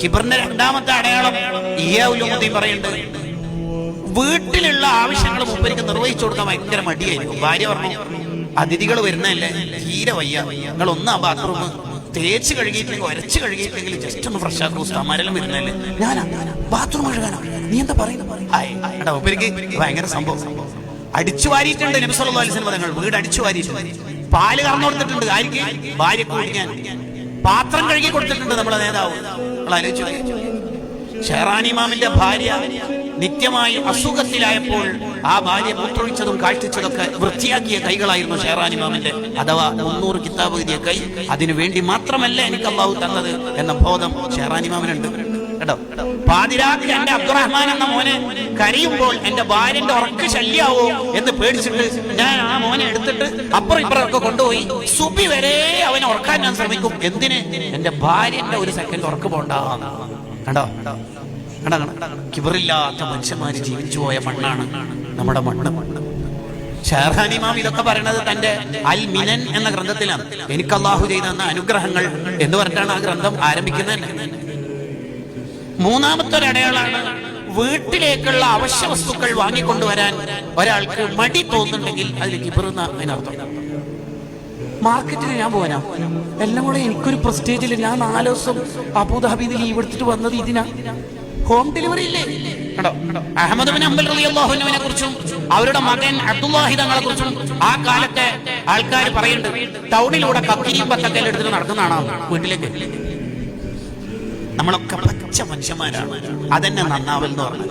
കിബറിന്റെ രണ്ടാമത്തെ അടയാളം ഇയ്യാഉലുദ്ദീൻ പറയുന്നുണ്ട്, വീട്ടിലുള്ള ആവശ്യങ്ങൾ മൂപ്പരിക്ക് നിർവഹിച്ചു കൊടുക്കാൻ ഭയങ്കര മടിയായിരിക്കും. ഭാര്യ പറഞ്ഞു, അതിഥികൾ വരുന്നതല്ലേ, തീരെ വയ്യ, നിങ്ങൾ ഒന്ന് ആ ബാത്റൂം തേച്ച് കഴുകിയിട്ടില്ലെങ്കിൽ ഒരച്ച് കഴുകിയിട്ടില്ലെങ്കിൽ ജസ്റ്റ് ഒന്ന് ഫ്രഷ് ആക്കും, ഉസ്താമാരെല്ലാം വരുന്നതല്ലേ, ഞാനാ ബാത്റൂം കഴുകാനോ, നീ എന്താ പറയുന്നത്? മൂപ്പരിക്ക് ഭയങ്കര സംഭവം. അടിച്ചു വാരിയിട്ടുണ്ട് നബി സല്ലല്ലാഹു അലൈഹി വസല്ലം തങ്ങൾ, വീട് അടിച്ചു വാരിയിട്ടുണ്ട്. പാല് കറന്നു കൊടുത്തിട്ടുണ്ട് ആർക്ക്? ഭാര്യക്ക് കുടിക്കാൻ. പാത്രം കഴുകി കൊടുത്തിട്ടുണ്ട് നമ്മളെ നേതാവ്. നിങ്ങൾ ആലോചിച്ചു, ഷെഹ്റാൻ ഇമാമിന്റെ ഭാര്യ നിത്യമായി അസുഖത്തിലായപ്പോൾ ആ ഭാര്യ മൂത്രൊഴിച്ചതും കാഴ്ചച്ചതൊക്കെ വൃത്തിയാക്കിയ കൈകളായിരുന്നു ഷെഹ്റാൻ ഇമാമിന്റെ, അഥവാ 300 കിതാബ് എഴുതിയ കൈ. അതിനു വേണ്ടി മാത്രമല്ല എനിക്ക് അല്ലാഹു തന്നത് എന്ന ബോധം ഷെഹ്റാൻ ഇമാമിനുണ്ട് കേട്ടോ. പാതിരാത്രി എന്റെ അബ്ദുറഹ്മാൻ എന്ന മോനെ കരയുമ്പോൾ എന്റെ ഭാര്യന്റെ ഉറക്ക ശല്യാവോ എന്ന് പേടിച്ചിട്ട് ഞാൻ ആ മോനെ എടുത്തിട്ട് അപ്പുറം ഇപ്പുറമൊക്കെ കൊണ്ടുപോയി സുബി വരെ അവനെ ഉറക്കാൻ ഞാൻ ശ്രമിക്കും. എന്തിന്? എന്റെ ഭാര്യന്റെ ഒരു സെക്കൻഡ് ഉറക്ക് പോണ്ട. കണ്ടോ, കിബറില്ലാത്ത മനുഷ്യന്മാര് ജീവിച്ചു പോയ മണ്ണാണ് നമ്മുടെ മണ്ണ്. ഷെഹ്റാൻ ഇമാം ഇതൊക്കെ പറയുന്നത് തന്റെ അൽ മിനൻ എന്ന ഗ്രന്ഥത്തിലാണ്. എനിക്ക് അല്ലാഹു ചെയ്ത അനുഗ്രഹങ്ങൾ എന്ന് പറഞ്ഞിട്ടാണ് ആ ഗ്രന്ഥം ആരംഭിക്കുന്നത്. മൂന്നാമത്തെ ഒരു അടയാളാണ്, വീട്ടിലേക്കുള്ള അവശ്യ വസ്തുക്കൾ വാങ്ങിക്കൊണ്ടുവരാൻ ഒരാൾക്ക് മടി തോന്നുന്നുണ്ടെങ്കിൽ അതിൽ കിബറുന്ന അതിനർത്ഥം. മാർക്കറ്റിൽ ഞാൻ പോകാനാ, എല്ലാം കൂടെ എനിക്കൊരു പ്രസ്റ്റേജിൽ ഞാൻ 4 ദിവസം അബുദാബിയിൽ ലീവ് എടുത്തിട്ട് വന്നത് ഇതിനാ. ഹോം ഡെലിവറി ഇല്ലേ? അഹ്മദ് ബിൻ ഹംബൽ റളിയല്ലാഹു അൻഹുവിനെ കുറിച്ചും അവരുടെ മകൻ അബ്ദുല്ലാഹി തങ്ങളെ കുറിച്ചും ആ കാലത്തെ ആൾക്കാർ പറയുന്നുണ്ട്, ടൗണിലൂടെ കക്കിരിയും പത്തക്കലും എടുത്തിട്ട് നടക്കുന്നതാണ് വീട്ടിലേക്ക്. നമ്മളൊക്കെ പച്ച മനുഷ്യന്മാരാണ്. അതെന്നെ നന്നാവൽ എന്ന് പറഞ്ഞാൽ.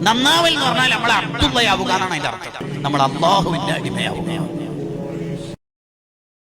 നന്നാവൽ എന്ന് പറഞ്ഞാൽ നമ്മളെ അബ്ദുള്ളയാവുക എന്നാണ് അതിന്റെ അർത്ഥം. നമ്മൾ അല്ലാഹുവിന്റെ അടിമയാവുക.